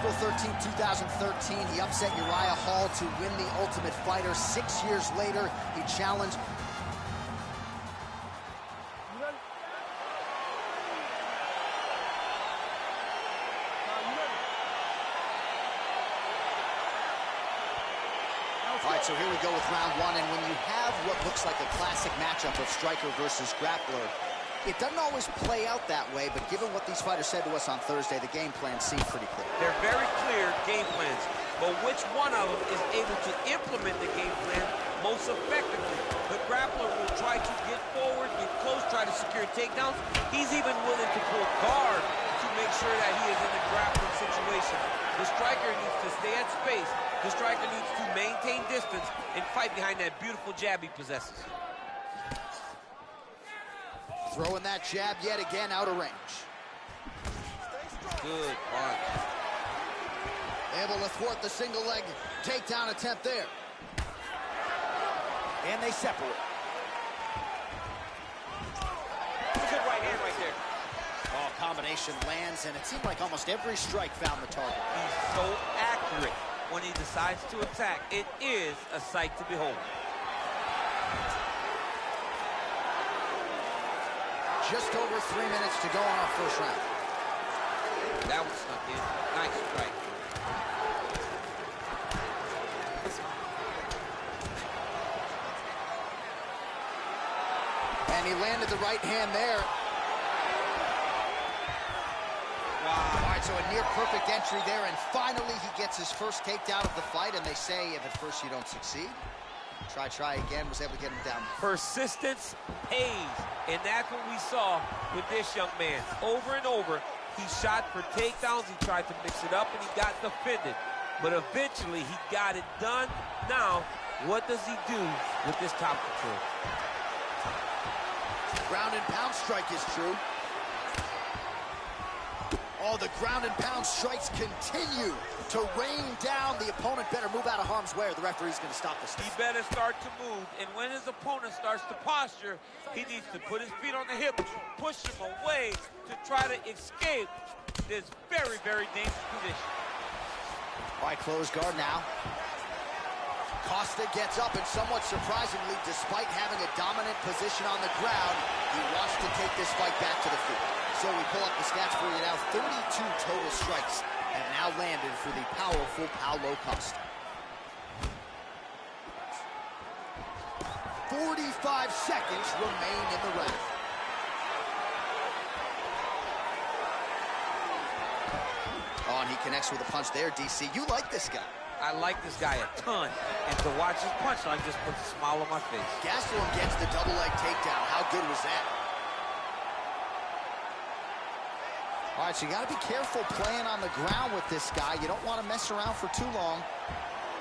April 13, 2013, he upset Uriah Hall to win the Ultimate Fighter. 6 years later, he challenged... All right, so here we go with round one, and when you have what looks like a classic matchup of striker versus grappler, it doesn't always play out that way, but given what these fighters said to us on Thursday, the game plan seemed pretty clear. They're very clear game plans, but which one of them is able to implement the game plan most effectively? The grappler will try to get forward, get close, try to secure takedowns. He's even willing to pull guard to make sure that he is in a grappling situation. The striker needs to stay at space. The striker needs to maintain distance and fight behind that beautiful jab he possesses. Throwing that jab yet again out of range. Good punch. Able to thwart the single leg takedown attempt there. And they separate. Good right hand right there. Oh, combination lands, and it seemed like almost every strike found the target. He's so accurate when he decides to attack. It is a sight to behold. Just over 3 minutes to go in our first round. That was snuck in. Nice strike. And he landed the right hand there. Wow. All right, so a near perfect entry there, and finally he gets his first takedown of the fight, and they say if at first you don't succeed, try again, was able to get him down. Persistence pays, and that's what we saw with this young man. Over and over, he shot for takedowns, he tried to mix it up, and he got defended. But eventually, he got it done. Now, what does he do with this top control? Ground and pound strike is true. Oh, the ground and pound strikes continue to rain down. The opponent better move out of harm's way or the referee's going to stop this. He better start to move, and when his opponent starts to posture, he needs to put his feet on the hips, push him away to try to escape this very, very dangerous position. All right, close guard now. Costa gets up, and somewhat surprisingly, despite having a dominant position on the ground, he wants to take this fight back to the feet. So we pull up the stats for you now. 32 total strikes have now landed for the powerful Paulo Costa. 45 seconds remain in the round. Oh, and he connects with a punch there, DC. You like this guy. I like this guy a ton, and to watch his punchline just puts a smile on my face. Gastelum gets the double leg takedown. How good was that? All right, so you got to be careful playing on the ground with this guy. You don't want to mess around for too long.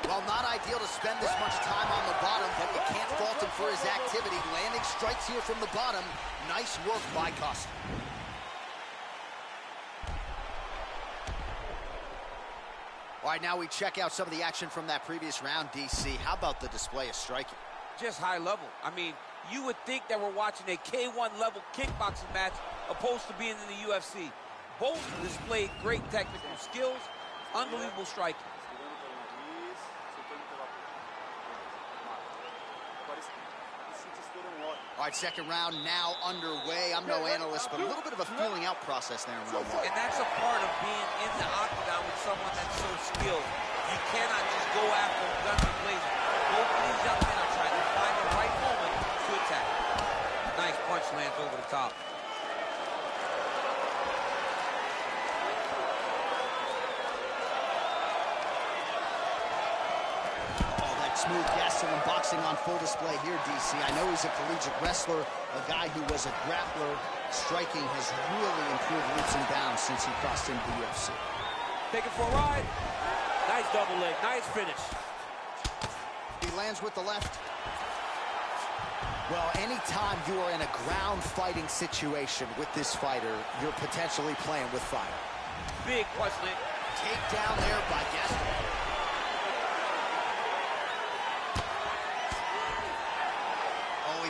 Well, not ideal to spend this much time on the bottom, but you can't fault him for his activity. Landing strikes here from the bottom. Nice work by Costa. All right, now we check out some of the action from that previous round, DC. How about the display of striking? Just high level. I mean, you would think that we're watching a K1 level kickboxing match opposed to being in the UFC. Both displayed great technical skills, unbelievable striking. All right, second round now underway. I'm no analyst, but a little bit of a feeling out process there in round one. And that's a part of being in the octagon with someone that's so skilled. You cannot just go after him guns and blazing. Both of these young men are trying to find the right moment to attack. Nice punch lands over the top. Smooth Gastelum boxing on full display here, DC. I know he's a collegiate wrestler, a guy who was a grappler. Striking has really improved leaps and bounds since he crossed into the UFC. Take it for a ride. Nice double leg, nice finish. He lands with the left. Well, anytime you are in a ground fighting situation with this fighter, you're potentially playing with fire. Big punch land. Takedown there by Gastelum.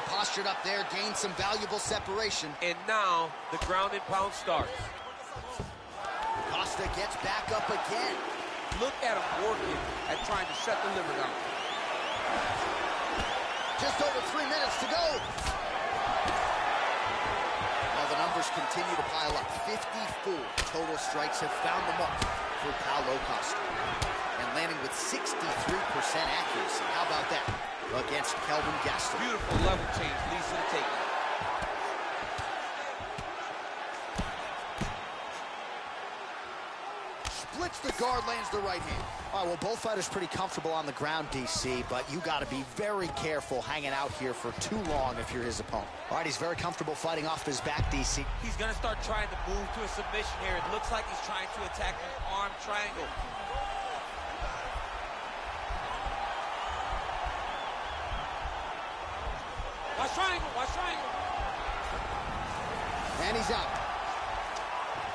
Postured up there, gained some valuable separation. And now the ground and pound starts. Costa Costa gets back up again. Look at him working at trying to shut the liver down. Just over 3 minutes to go. Well, the numbers continue to pile up. 54 total strikes have found the mark for Paulo Costa. And landing with 63% accuracy. How about that? Against Kelvin Gastelum. Beautiful level change, leads to the takedown. Splits the guard, lands the right hand. All right, well, both fighters pretty comfortable on the ground, DC, but you got to be very careful hanging out here for too long if you're his opponent. All right, he's very comfortable fighting off his back, DC. He's going to start trying to move to a submission here. It looks like he's trying to attack his arm triangle. Watch triangle, watch triangle. And he's out.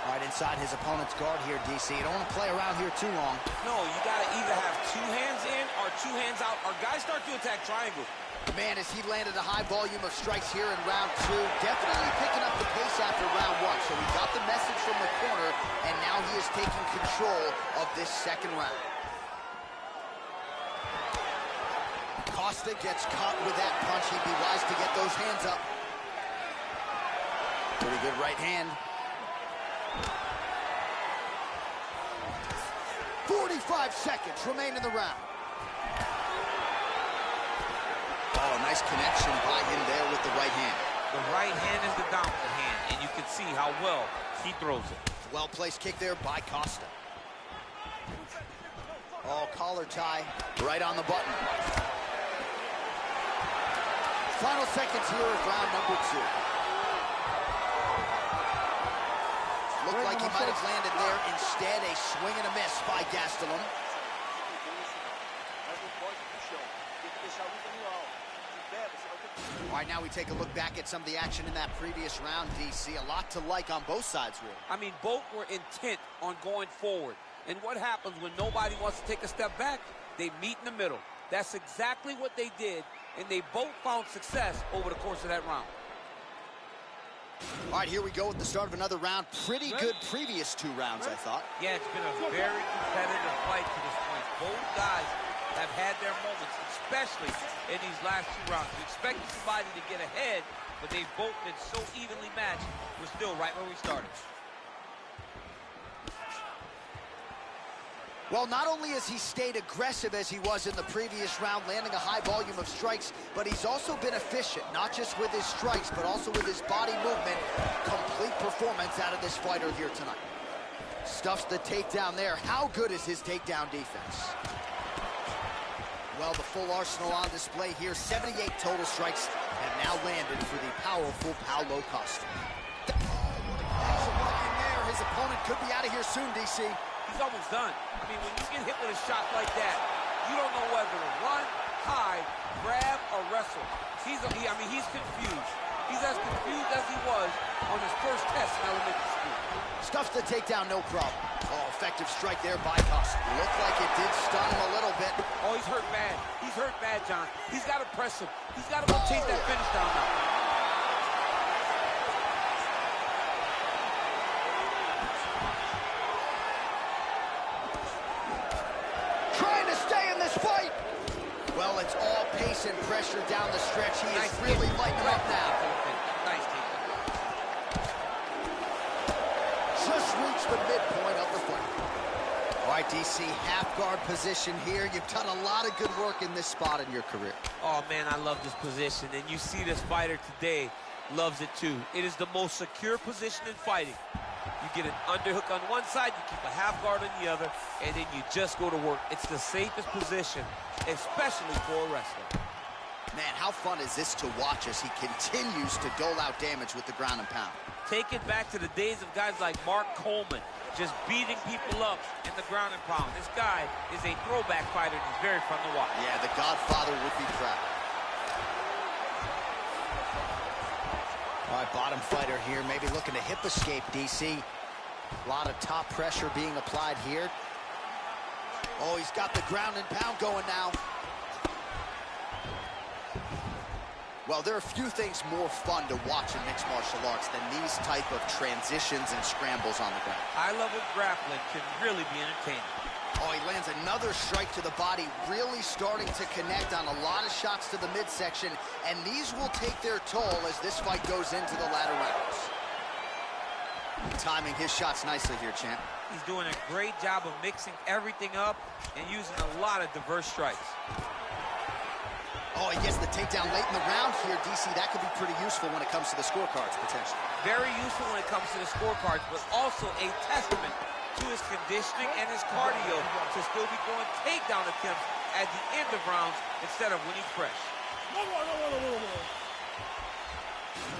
All right, inside his opponent's guard here, DC. You don't want to play around here too long. No, you got to either have 2 hands in or 2 hands out, or guys start to attack triangle. Man, as he landed a high volume of strikes here in round 2, definitely picking up the pace after round 1. So he got the message from the corner, and now he is taking control of this second round. Costa gets caught with that punch. He'd be wise to get those hands up. Pretty good right hand. 45 seconds remain in the round. Oh, nice connection by him there with the right hand. The right hand is the dominant hand, and you can see how well he throws it. Well-placed kick there by Costa. Oh, collar tie right on the button. Final seconds here of round number 2. Looked like he might have landed there. Instead, a swing and a miss by Gastelum. All right, now we take a look back at some of the action in that previous round, DC. A lot to like on both sides, really. I mean, both were intent on going forward. And what happens when nobody wants to take a step back? They meet in the middle. That's exactly what they did, and they both found success over the course of that round. All right, here we go with the start of another round. Pretty good previous 2 rounds, I thought. Yeah, it's been a very competitive fight to this point. Both guys have had their moments, especially in these last 2 rounds. We expected somebody to get ahead, but they've both been so evenly matched. We're still right where we started. Well, not only has he stayed aggressive as he was in the previous round, landing a high volume of strikes, but he's also been efficient, not just with his strikes, but also with his body movement. Complete performance out of this fighter here tonight. Stuffs the takedown there. How good is his takedown defense? Well, the full arsenal on display here. 78 total strikes have now landed for the powerful Paulo Costa. Right in there. His opponent could be out of here soon, DC. He's almost done. I mean, when you get hit with a shot like that, you don't know whether to run, hide, grab, or wrestle. He's confused. He's as confused as he was on his first test in elementary school. Stuffs the takedown, no problem. Oh, effective strike there by Costa. Looked like it did stun him a little bit. Oh, he's hurt bad. He's hurt bad, John. He's got to press him. He's got to go chase that finish down now. Well, it's all pace and pressure down the stretch. He is really lighting him up now. Nice takedown. Just reached the midpoint of the fight. All right, DC, half guard position here. You've done a lot of good work in this spot in your career. Oh, man, I love this position. And you see this fighter today loves it, too. It is the most secure position in fighting. You get an underhook on one side, you keep a half guard on the other, and then you just go to work. It's the safest position, especially for a wrestler. Man, how fun is this to watch as he continues to dole out damage with the ground and pound? Take it back to the days of guys like Mark Coleman, just beating people up in the ground and pound. This guy is a throwback fighter, and he's very fun to watch. Yeah, the Godfather would be proud. All right, bottom fighter here, maybe looking to hip escape, DC. A lot of top pressure being applied here. Oh, he's got the ground and pound going now. Well, there are few things more fun to watch in mixed martial arts than these type of transitions and scrambles on the ground. High-level grappling can really be entertaining. Oh, he lands another strike to the body, really starting to connect on a lot of shots to the midsection, and these will take their toll as this fight goes into the latter rounds. Timing his shots nicely here, champ. He's doing a great job of mixing everything up and using a lot of diverse strikes. Oh, he gets the takedown late in the round here, DC. That could be pretty useful when it comes to the scorecards, potentially. Very useful when it comes to the scorecards, but also a testament to his conditioning and his cardio to still be throwing takedown attempts at the end of rounds instead of when he's fresh.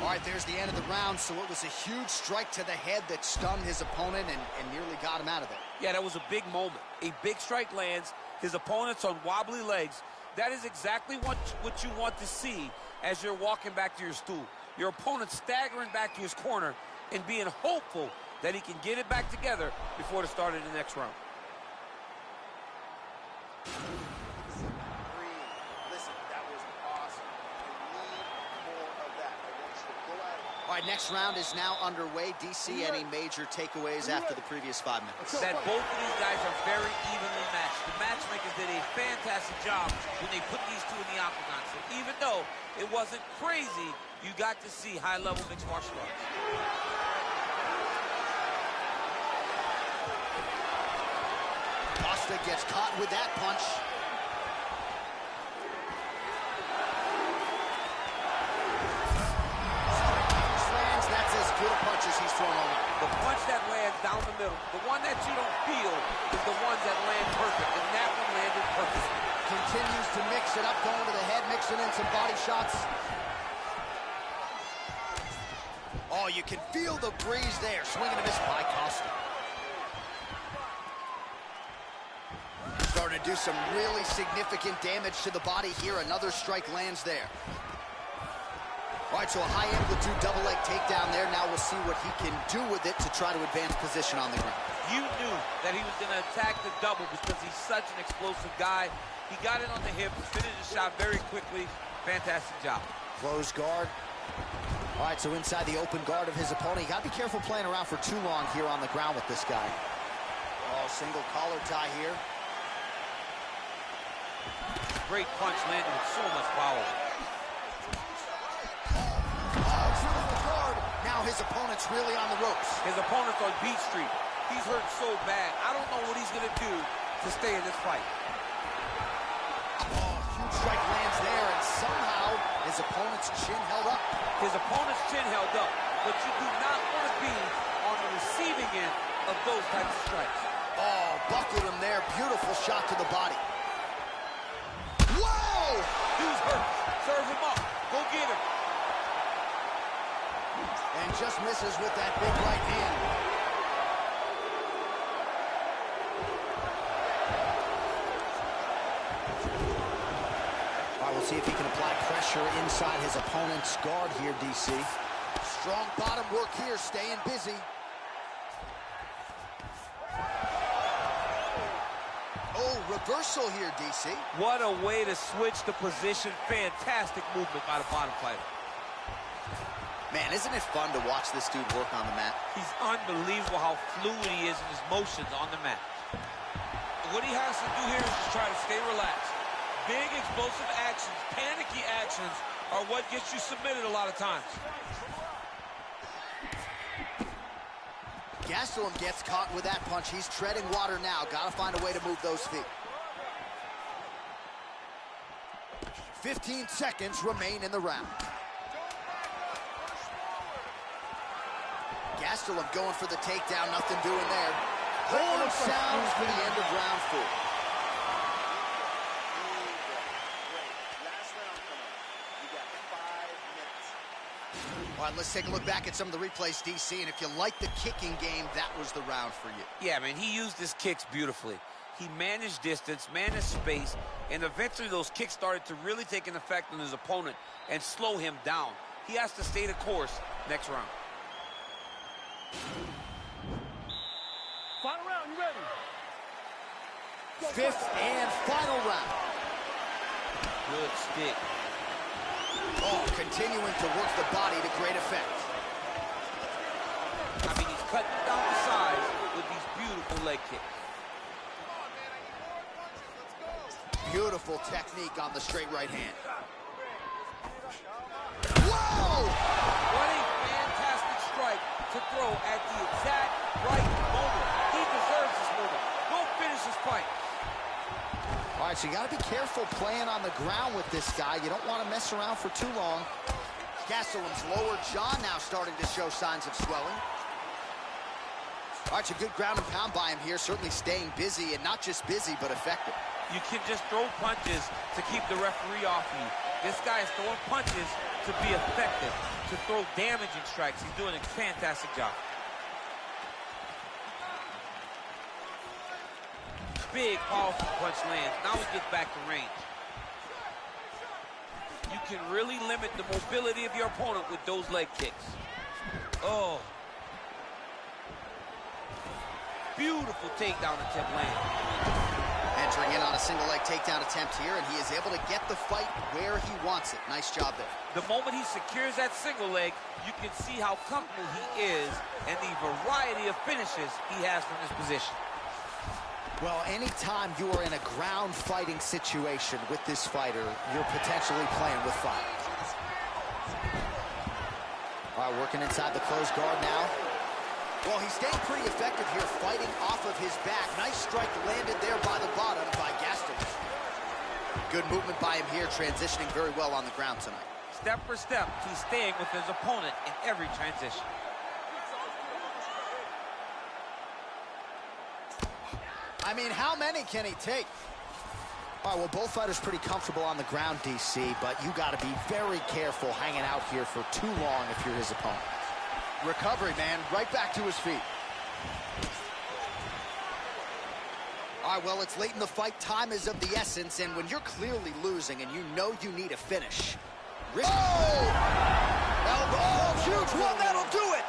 All right, there's the end of the round, so it was a huge strike to the head that stunned his opponent and nearly got him out of there. Yeah, that was a big moment. A big strike lands, his opponent's on wobbly legs. That is exactly what you want to see as you're walking back to your stool. Your opponent staggering back to his corner and being hopeful that he can get it back together before the start of the next round. Listen, that was awesome. I need more of that. I want you to go at it. All right, next round is now underway. DC, any major takeaways after the previous 5 minutes? That both of these guys are very evenly matched. The matchmakers did a fantastic job when they put these two in the octagon. So even though it wasn't crazy, you got to see high-level mixed martial arts. Costa gets caught with that punch. Lands, that's as good a punch as he's thrown all night. The punch that lands down the middle, the one that you don't feel, is the ones that land perfect, and that one landed perfectly. Continues to mix it up, going to the head, mixing in some body shots. Oh, you can feel the breeze there. Swing and a miss by Costa. Starting to do some really significant damage to the body here. Another strike lands there. All right, so a high amplitude double leg takedown there. Now we'll see what he can do with it to try to advance position on the ground. You knew that he was going to attack the double because he's such an explosive guy. He got it on the hip, finished the shot very quickly. Fantastic job. Close guard. All right, so inside the open guard of his opponent. You got to be careful playing around for too long here on the ground with this guy. Oh, single collar tie here. Great punch landed with so much power. Now his opponent's really on the ropes. His opponent's on Beat Street. He's hurt so bad. I don't know what he's going to do to stay in this fight. Oh, huge strike lands there, and somehow his opponent's chin held up. His opponent's chin held up, but you do not want to be on the receiving end of those types of strikes. Oh, buckled him there. Beautiful shot to the body. Whoa! Dude's hurt. Serve him up. Go get him. And just misses with that big right hand. All right, we'll see if he can apply pressure inside his opponent's guard here, DC. Strong bottom work here, staying busy. Oh, reversal here, DC. What a way to switch the position. Fantastic movement by the bottom fighter. Man, isn't it fun to watch this dude work on the mat? He's unbelievable how fluid he is in his motions on the mat. What he has to do here is just try to stay relaxed. Big explosive actions, panicky actions are what gets you submitted a lot of times. Gastelum gets caught with that punch. He's treading water now. Got to find a way to move those feet. 15 seconds remain in the round. Gastelum going for the takedown. Nothing doing there. Horn sounds for the end of round 4. All right, let's take a look back at some of the replays, DC, and if you like the kicking game, that was the round for you. Yeah, man, he used his kicks beautifully. He managed distance, managed space, and eventually those kicks started to really take an effect on his opponent and slow him down. He has to stay the course next round. Final round, you ready? Fifth and final round. Good stick. Oh, continuing to work the body to great effect. I mean, he's cutting down the size with these beautiful leg kicks. Beautiful technique on the straight right hand. Whoa! What a fantastic strike to throw at the exact right moment. He deserves this moment. Go finish this fight. All right, so you got to be careful playing on the ground with this guy. You don't want to mess around for too long. Gastelum's lower jaw now starting to show signs of swelling. All right, it's a good ground and pound by him here, certainly staying busy, and not just busy, but effective. You can just throw punches to keep the referee off you. This guy is throwing punches to be effective, to throw damaging strikes. He's doing a fantastic job. Big, powerful punch lands. Now he gets back to range. You can really limit the mobility of your opponent with those leg kicks. Oh. Beautiful takedown attempt land. Entering in on a single leg takedown attempt here, and he is able to get the fight where he wants it. Nice job there. The moment he secures that single leg, you can see how comfortable he is and the variety of finishes he has from this position. Well, anytime you are in a ground fighting situation with this fighter, you're potentially playing with fire. All right, working inside the closed guard now. Well, he's staying pretty effective here, fighting off of his back. Nice strike landed there by the bottom by Gastelum. Good movement by him here, transitioning very well on the ground tonight. Step for step, he's staying with his opponent in every transition. I mean, how many can he take? All right, well, both fighters pretty comfortable on the ground, DC, but you got to be very careful hanging out here for too long if you're his opponent. Recovery, man, right back to his feet. All right, well, it's late in the fight. Time is of the essence, and when you're clearly losing and you know you need a finish. Oh! Elbow, oh, huge one, that'll do it!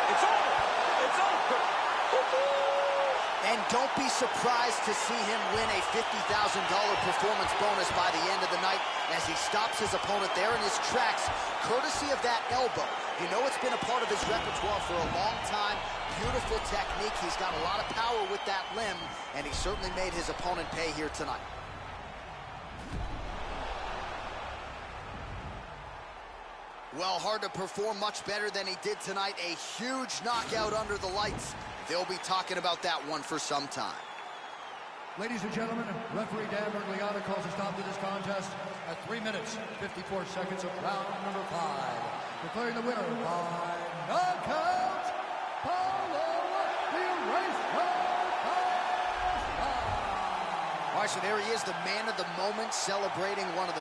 It's over! It's over! And don't be surprised to see him win a $50,000 performance bonus by the end of the night as he stops his opponent there in his tracks, courtesy of that elbow. You know it's been a part of his repertoire for a long time. Beautiful technique. He's got a lot of power with that limb, and he certainly made his opponent pay here tonight. Well, hard to perform much better than he did tonight. A huge knockout under the lights. They'll be talking about that one for some time. Ladies and gentlemen, referee Dan Bergliana calls a stop to this contest at 3 minutes, 54 seconds of round number 5. Declaring the winner by knockout, Paulo the Eraser Costa. All right, so there he is, the man of the moment, celebrating one of the